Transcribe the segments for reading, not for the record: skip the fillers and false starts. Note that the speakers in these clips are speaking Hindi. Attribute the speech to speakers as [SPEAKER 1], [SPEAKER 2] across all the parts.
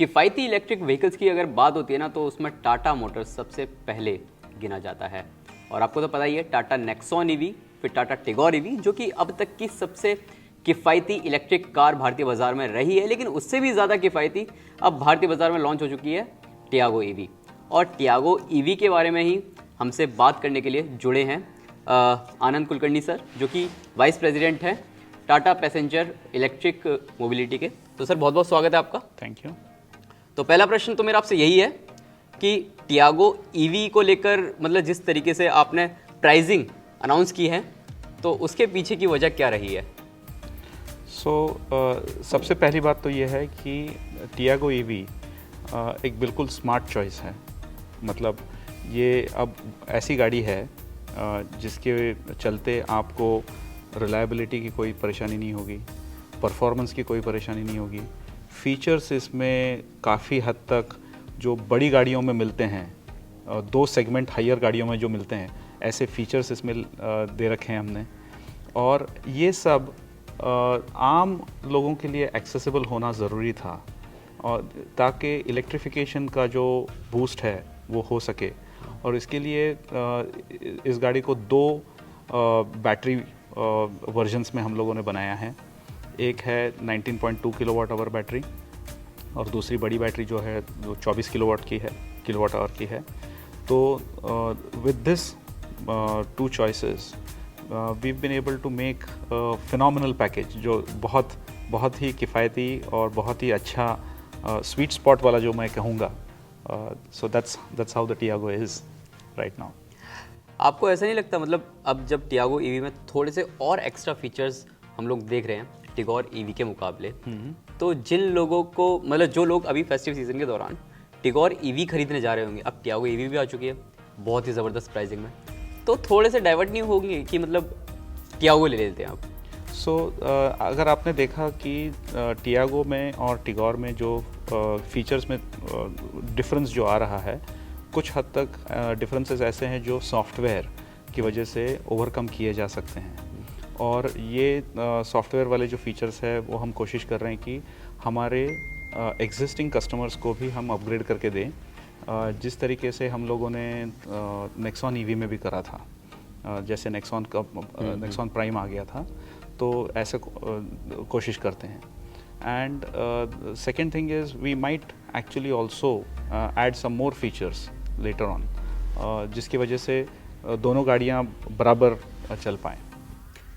[SPEAKER 1] किफ़ायती इलेक्ट्रिक व्हीकल्स की अगर बात होती है ना, तो उसमें टाटा मोटर्स सबसे पहले गिना जाता है। और आपको तो पता ही है, टाटा नेक्सॉन ईवी, फिर टाटा टिगोर ईवी, जो कि अब तक की सबसे किफ़ायती इलेक्ट्रिक कार भारतीय बाजार में रही है। लेकिन उससे भी ज़्यादा किफ़ायती अब भारतीय बाजार में लॉन्च हो चुकी है टियागो ईवी। और टियागो ईवी के बारे में ही हमसे बात करने के लिए जुड़े हैं आनंद कुलकर्णी सर, जो कि वाइस प्रेसिडेंट हैं टाटा पैसेंजर इलेक्ट्रिक मोबिलिटी के। तो सर, बहुत बहुत स्वागत है आपका।
[SPEAKER 2] Thank you.
[SPEAKER 1] तो पहला प्रश्न तो मेरा आपसे यही है कि टियागो ईवी को लेकर मतलब जिस तरीके से आपने प्राइसिंग अनाउंस की है, तो उसके पीछे की वजह क्या रही है?
[SPEAKER 2] सबसे पहली बात तो ये है कि टियागो ईवी एक बिल्कुल स्मार्ट चॉइस है। मतलब ये अब ऐसी गाड़ी है जिसके चलते आपको रिलायबिलिटी की कोई परेशानी नहीं होगी, परफॉर्मेंस की कोई परेशानी नहीं होगी। फीचर्स इसमें काफ़ी हद तक जो बड़ी गाड़ियों में मिलते हैं, दो सेगमेंट हायर गाड़ियों में जो मिलते हैं, ऐसे फीचर्स इसमें दे रखे हैं हमने। और ये सब आम लोगों के लिए एक्सेसिबल होना ज़रूरी था, और ताकि इलेक्ट्रिफिकेशन का जो बूस्ट है वो हो सके। और इसके लिए इस गाड़ी को दो बैटरी वर्जन्स में हम लोगों ने बनाया है। एक है 19.2 किलोवाट आवर बैटरी, और दूसरी बड़ी बैटरी जो है वो 24 किलोवाट आवर की है। तो with this two choices we been able to make phenomenal package, जो बहुत ही किफ़ायती और बहुत ही अच्छा स्वीट स्पॉट वाला जो मैं कहूँगा। So that's how the Tiago is right now.
[SPEAKER 1] आपको ऐसा नहीं लगता, मतलब अब जब टियागो ईवी में थोड़े से और एक्स्ट्रा फीचर्स हम लोग देख रहे हैं टिगोर ईवी के मुकाबले, तो जिन लोगों को मतलब जो लोग अभी फेस्टिव सीजन के दौरान टिगोर ईवी खरीदने जा रहे होंगे, अब टियागो ईवी भी आ चुकी है बहुत ही ज़बरदस्त प्राइसिंग में, तो थोड़े से डाइवर्ट नहीं होंगे कि मतलब टियागो ले लेते हैं आप?
[SPEAKER 2] अगर आपने देखा कि टियागो में और टिगोर में जो फीचर्स में डिफरेंस जो आ रहा है, कुछ हद तक डिफरेंसेस ऐसे हैं जो सॉफ्टवेयर की वजह से ओवरकम किए जा सकते हैं। और ये सॉफ्टवेयर वाले जो फीचर्स है वो हम कोशिश कर रहे हैं कि हमारे एग्जिस्टिंग कस्टमर्स को भी हम अपग्रेड करके दें, जिस तरीके से हम लोगों ने नेक्सॉन ईवी में भी करा था। जैसे नेक्सॉन प्राइम आ गया था, तो ऐसे कोशिश करते हैं। And second thing is we might actually also add some more features later on, जिसकी वजह से दोनों गाड़ियाँ बराबर चल पाएँ।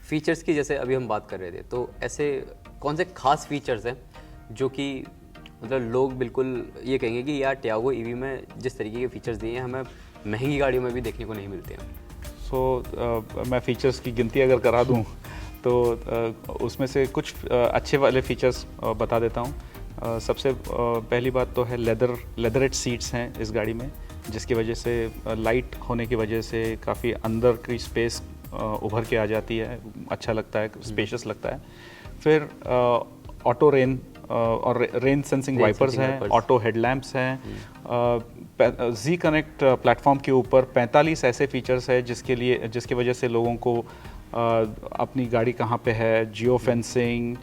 [SPEAKER 1] फीचर्स की जैसे अभी हम बात कर रहे थे, तो ऐसे कौन से खास फीचर्स हैं जो कि मतलब लोग बिल्कुल ये कहेंगे कि यार टियागो ईवी में जिस तरीके के फीचर्स दिए हैं हमें महंगी गाड़ियों में भी देखने को नहीं मिलते हैं?
[SPEAKER 2] मैं फीचर्स की गिनती अगर करा दूं तो उसमें से कुछ अच्छे वाले फीचर्स बता देता हूं। सबसे पहली बात तो है लेदरेट सीट्स हैं इस गाड़ी में, जिसकी वजह से लाइट होने की वजह से काफ़ी अंदर की स्पेस उभर के आ जाती है, अच्छा लगता है, स्पेशियस लगता है। फिर ऑटो रेन और रेन सेंसिंग वाइपर्स हैं, ऑटो हेडलैम्प्स हैं। जी कनेक्ट प्लेटफॉर्म के ऊपर 45 ऐसे फीचर्स है जिसकी वजह से लोगों को अपनी गाड़ी कहाँ पे है, geo fencing,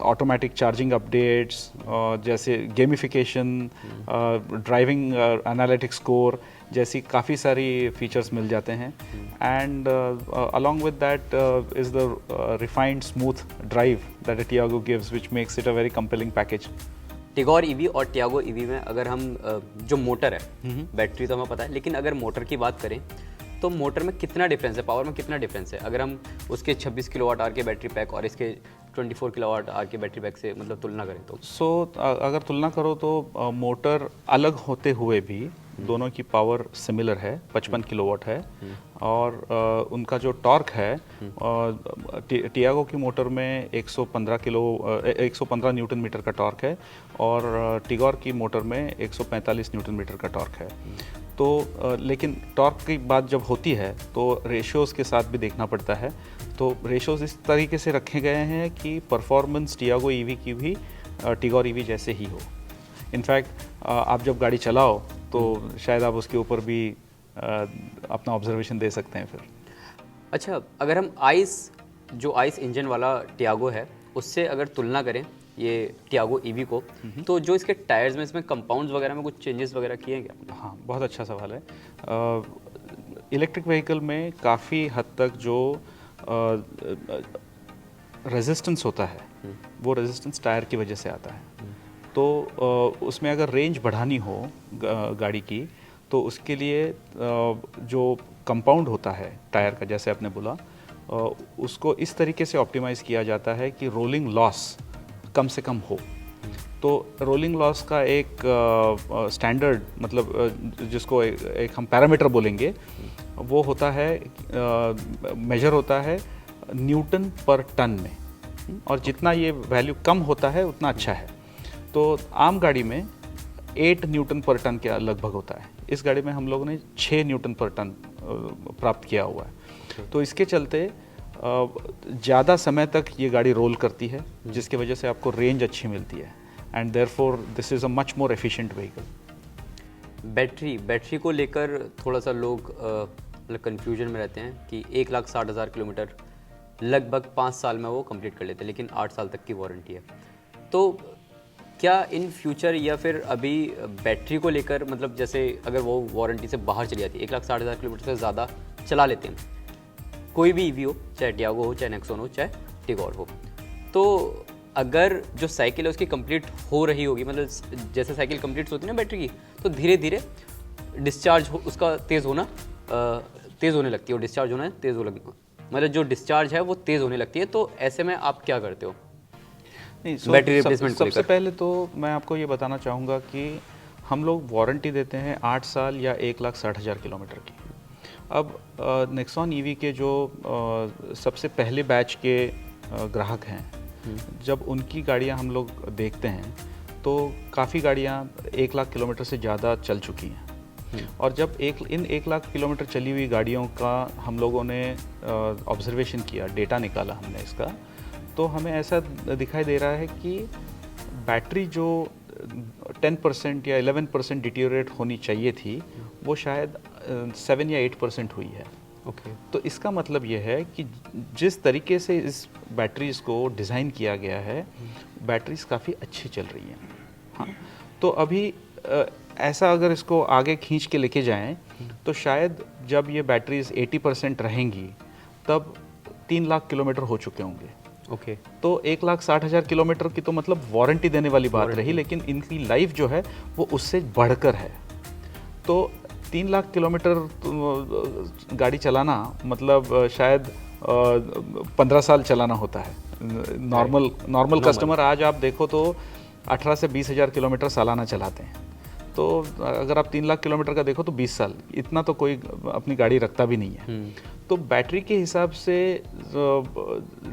[SPEAKER 2] automatic charging updates, जैसे गेमिफिकेशन, ड्राइविंग एनालिटिक्स स्कोर जैसी काफ़ी सारी फीचर्स मिल जाते हैं। And along with that is the refined smooth drive that Tiago gives, which makes it a very compelling package.
[SPEAKER 1] Tigor EV और टियागो ईवी में अगर हम जो मोटर है, बैटरी तो हमें पता है, लेकिन अगर मोटर की बात करें तो मोटर में कितना डिफरेंस है, पावर में कितना डिफरेंस है, अगर हम उसके 26 किलोवाट आवर के बैटरी पैक और इसके 24 किलोवाट आवर के बैटरी पैक से मतलब तुलना करें तो?
[SPEAKER 2] अगर तुलना करो तो मोटर अलग होते हुए भी दोनों की पावर सिमिलर है, 55 किलोवाट है। और उनका जो टॉर्क है, टियागो की मोटर में 115 न्यूटन मीटर का टॉर्क है, और टिगोर की मोटर में 145 न्यूटन मीटर का टॉर्क है। तो लेकिन टॉर्क की बात जब होती है तो रेशियोज़ के साथ भी देखना पड़ता है। तो रेशियोज़ इस तरीके से रखे गए हैं कि परफॉर्मेंस टियागो ईवी की भी टिगोर ईवी जैसे ही हो। इनफैक्ट आप जब गाड़ी चलाओ तो शायद आप उसके ऊपर भी अपना ऑब्जर्वेशन दे सकते हैं फिर।
[SPEAKER 1] अच्छा, अगर हम आइस इंजन वाला टियागो है उससे अगर तुलना करें ये टियागो ईवी को, तो जो इसके टायर्स में इसमें कंपाउंड्स वगैरह में कुछ चेंजेस वगैरह किए हैं क्या?
[SPEAKER 2] हाँ, बहुत अच्छा सवाल है। इलेक्ट्रिक व्हीकल में काफ़ी हद तक जो रेजिस्टेंस होता है वो रेजिस्टेंस टायर की वजह से आता है। तो उसमें अगर रेंज बढ़ानी हो गाड़ी की, तो उसके लिए जो कंपाउंड होता है टायर का, जैसे आपने बोला, उसको इस तरीके से ऑप्टिमाइज़ किया जाता है कि रोलिंग लॉस कम से कम हो। तो रोलिंग लॉस का एक स्टैंडर्ड, मतलब जिसको एक हम पैरामीटर बोलेंगे, वो होता है, मेजर होता है न्यूटन पर टन में, और जितना ये वैल्यू कम होता है उतना अच्छा है। तो आम गाड़ी में 8 न्यूटन पर टन के लगभग होता है। इस गाड़ी में हम लोगों ने 6 न्यूटन पर टन प्राप्त किया हुआ है। तो इसके चलते ज़्यादा समय तक ये गाड़ी रोल करती है, जिसकी वजह से आपको रेंज अच्छी मिलती है, and therefore this is a much more efficient vehicle.
[SPEAKER 1] Battery को लेकर थोड़ा सा लोग मतलब कन्फ्यूजन में रहते हैं कि 1,60,000 किलोमीटर लगभग 5 साल में वो कंप्लीट कर लेते हैं, लेकिन 8 साल तक की वारंटी है। तो क्या इन फ्यूचर या फिर अभी बैटरी को लेकर, मतलब जैसे अगर वो वारंटी से बाहर चली जाती है, 1,60,000 किलोमीटर से ज़्यादा चला लेते हैं, कोई भी ईवी हो, चाहे टियागो हो, चाहे नेक्सॉन हो, चाहे टिगोर हो, तो अगर जो साइकिल है उसकी कंप्लीट हो रही होगी, मतलब जैसे साइकिल कंप्लीट होती है ना बैटरी की, तो धीरे धीरे डिस्चार्ज उसका तेज़ होने लगती है, और डिस्चार्ज होना तेज़ हो लगी, मतलब जो डिस्चार्ज है वो तेज़ होने लगती है। तो ऐसे में आप क्या करते हो?
[SPEAKER 2] नहीं,
[SPEAKER 1] बैटरी रिप्लेसमेंट को
[SPEAKER 2] सबसे पहले तो मैं आपको ये बताना चाहूँगा कि हम लोग वारंटी देते हैं 8 साल या 1,60,000 किलोमीटर की। अब नेक्सॉन ईवी के जो सबसे पहले बैच के ग्राहक हैं, जब उनकी गाड़ियाँ हम लोग देखते हैं तो काफ़ी गाड़ियाँ 1 लाख किलोमीटर से ज़्यादा चल चुकी हैं। और जब इन 1 लाख किलोमीटर चली हुई गाड़ियों का हम लोगों ने ऑब्जर्वेशन किया, डेटा निकाला हमने इसका, तो हमें ऐसा दिखाई दे रहा है कि बैटरी जो 10% या 11% डिटीरियोरेट होनी चाहिए थी, वो शायद 7 या 8% हुई है।
[SPEAKER 1] ओके।
[SPEAKER 2] तो इसका मतलब ये है कि जिस तरीके से इस बैटरीज़ को डिज़ाइन किया गया है, बैटरीज़ काफ़ी अच्छी चल रही हैं। हाँ, तो अभी ऐसा अगर इसको आगे खींच के लेके जाएं, तो शायद जब ये बैटरीज़ 80% रहेंगी, तब 3 लाख किलोमीटर हो चुके होंगे।
[SPEAKER 1] ओके।
[SPEAKER 2] तो 1,60,000 किलोमीटर की तो मतलब वारंटी देने वाली बात रही, लेकिन इनकी लाइफ जो है वो उससे बढ़कर है। तो 3 लाख किलोमीटर गाड़ी चलाना मतलब शायद 15 साल चलाना होता है। नॉर्मल कस्टमर आज आप देखो तो 18 से 20,000 किलोमीटर सालाना चलाते हैं। तो अगर आप 3 लाख किलोमीटर का देखो तो 20 साल, इतना तो कोई अपनी गाड़ी रखता भी नहीं है। तो बैटरी के हिसाब से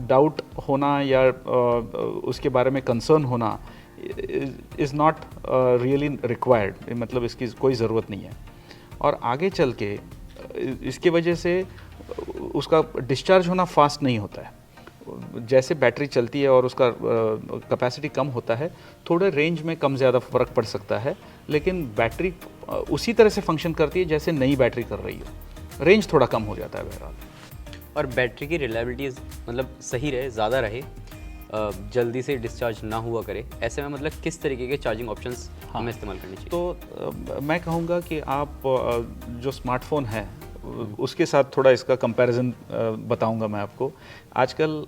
[SPEAKER 2] डाउट होना या उसके बारे में कंसर्न होना इज़ नॉट रियली रिक्वायर्ड, मतलब इसकी कोई ज़रूरत नहीं है। और आगे चल के इसकी वजह से उसका डिस्चार्ज होना फास्ट नहीं होता है। जैसे बैटरी चलती है और उसका कैपेसिटी कम होता है, थोड़े रेंज में कम ज़्यादा फ़र्क पड़ सकता है, लेकिन बैटरी उसी तरह से फंक्शन करती है जैसे नई बैटरी कर रही हो। रेंज थोड़ा कम हो जाता है बहरहाल।
[SPEAKER 1] और बैटरी की रिलायबिलिटी मतलब सही रहे, ज़्यादा रहे, जल्दी से डिस्चार्ज ना हुआ करे, ऐसे में मतलब किस तरीके के चार्जिंग ऑप्शंस हमें इस्तेमाल करने चाहिए?
[SPEAKER 2] तो मैं कहूँगा कि आप जो स्मार्टफोन है उसके साथ थोड़ा इसका कंपैरिजन बताऊंगा मैं आपको। आजकल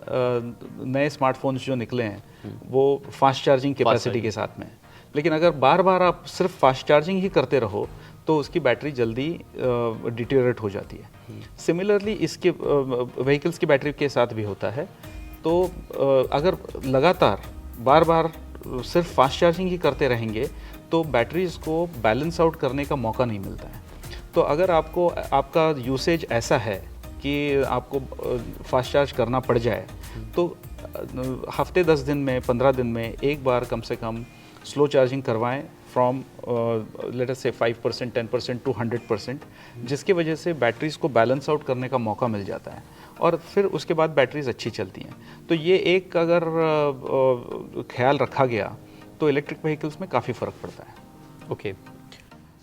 [SPEAKER 2] नए स्मार्टफोन्स जो निकले हैं वो फास्ट चार्जिंग कैपेसिटी के साथ में, लेकिन अगर बार बार आप सिर्फ फास्ट चार्जिंग ही करते रहो तो उसकी बैटरी जल्दी डिटीरियोरेट हो जाती है। सिमिलरली इसके व्हीकल्स की बैटरी के साथ भी होता है। तो अगर लगातार बार बार सिर्फ फास्ट चार्जिंग ही करते रहेंगे तो बैटरीज को बैलेंस आउट करने का मौका नहीं मिलता है। तो अगर आपका यूसेज ऐसा है कि आपको फास्ट चार्ज करना पड़ जाए, तो हफ्ते 10 दिन में 15 दिन में एक बार कम से कम स्लो चार्जिंग करवाएं फ्रॉम लेट अस से 5%, 10% टू 100%, जिसकी वजह से बैटरीज को बैलेंस आउट करने का मौका मिल जाता है और फिर उसके बाद बैटरीज अच्छी चलती हैं। तो ये एक अगर ख्याल रखा गया तो इलेक्ट्रिक व्हीकल्स में काफ़ी फ़र्क पड़ता है।
[SPEAKER 1] ओके।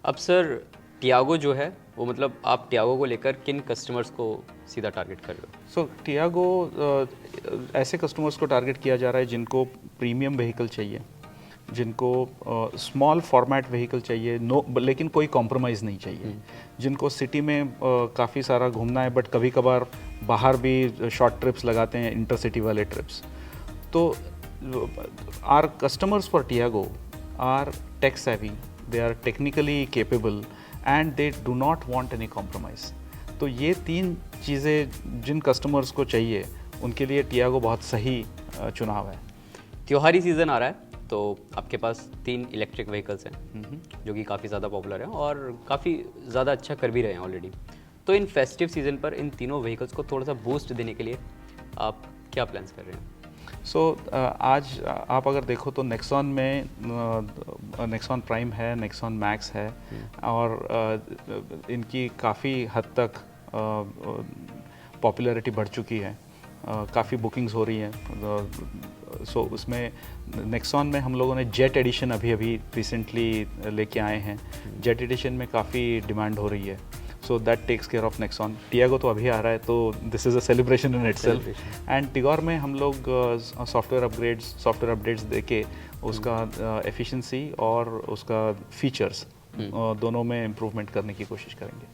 [SPEAKER 1] अब सर टियागो जो है वो मतलब आप टियागो को लेकर किन कस्टमर्स को सीधा टारगेट कर रहे हो?
[SPEAKER 2] सो टियागो ऐसे कस्टमर्स को टारगेट किया जा रहा है जिनको प्रीमियम व्हीकल चाहिए, जिनको स्मॉल फॉर्मेट व्हीकल चाहिए, लेकिन कोई कॉम्प्रोमाइज़ नहीं चाहिए, जिनको सिटी में काफ़ी सारा घूमना है बट कभी कभार बाहर भी शॉर्ट ट्रिप्स लगाते हैं, इंटरसिटी वाले ट्रिप्स। तो our customers for Tiago are tech savvy, they are technically capable and they do not want any compromise। तो ये तीन चीज़ें जिन कस्टमर्स को चाहिए उनके लिए टियागो बहुत सही चुनाव है।
[SPEAKER 1] त्योहारी सीज़न आ रहा है तो आपके पास 3 इलेक्ट्रिक व्हीकल्स हैं जो कि काफ़ी ज़्यादा पॉपुलर हैं और काफ़ी ज़्यादा अच्छा कर भी रहे हैं ऑलरेडी। तो इन फेस्टिव सीज़न पर इन तीनों व्हीकल्स को थोड़ा सा बूस्ट देने के लिए आप क्या प्लान्स कर रहे हैं?
[SPEAKER 2] आज आप अगर देखो तो नेक्सॉन में नेक्सॉन प्राइम है, नेक्सॉन मैक्स है और इनकी काफ़ी हद तक पॉपुलैरिटी बढ़ चुकी है, काफ़ी बुकिंग्स हो रही हैं। उसमें नेक्सॉन में हम लोगों ने जेट एडिशन अभी रिसेंटली लेके आए हैं। जेट एडिशन में काफ़ी डिमांड हो रही है, so that takes care of Nexon. Tiago तो अभी आ रहा है तो this is a celebration in itself. And Tigor में हम लोग सॉफ्टवेयर अपडेट्स देके उसका एफिशिएंसी और उसका फीचर्स दोनों में इम्प्रूवमेंट करने की कोशिश करेंगे।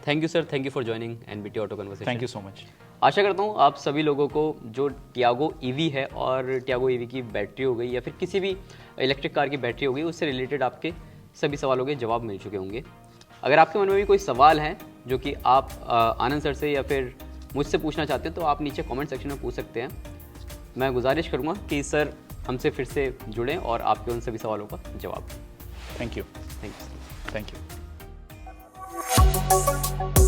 [SPEAKER 1] Thank you sir, thank you for joining NBT auto conversation.
[SPEAKER 2] Thank you so much.
[SPEAKER 1] आशा करता हूँ आप सभी लोगों को जो टियागो ईवी है और टियागो ईवी की बैटरी हो गई या फिर किसी भी इलेक्ट्रिक कार की बैटरी हो गई, उससे रिलेटेड आपके सभी सवालों के जवाब मिल चुके होंगे। अगर आपके मन में भी कोई सवाल है जो कि आप आनंद सर से या फिर मुझसे पूछना चाहते हैं तो आप नीचे कमेंट सेक्शन में पूछ सकते हैं। मैं गुजारिश करूँगा कि सर हमसे फिर से जुड़ें और आपके उन सभी सवालों का जवाब दें।
[SPEAKER 2] Thank you.
[SPEAKER 1] Thank you.
[SPEAKER 2] Thank you.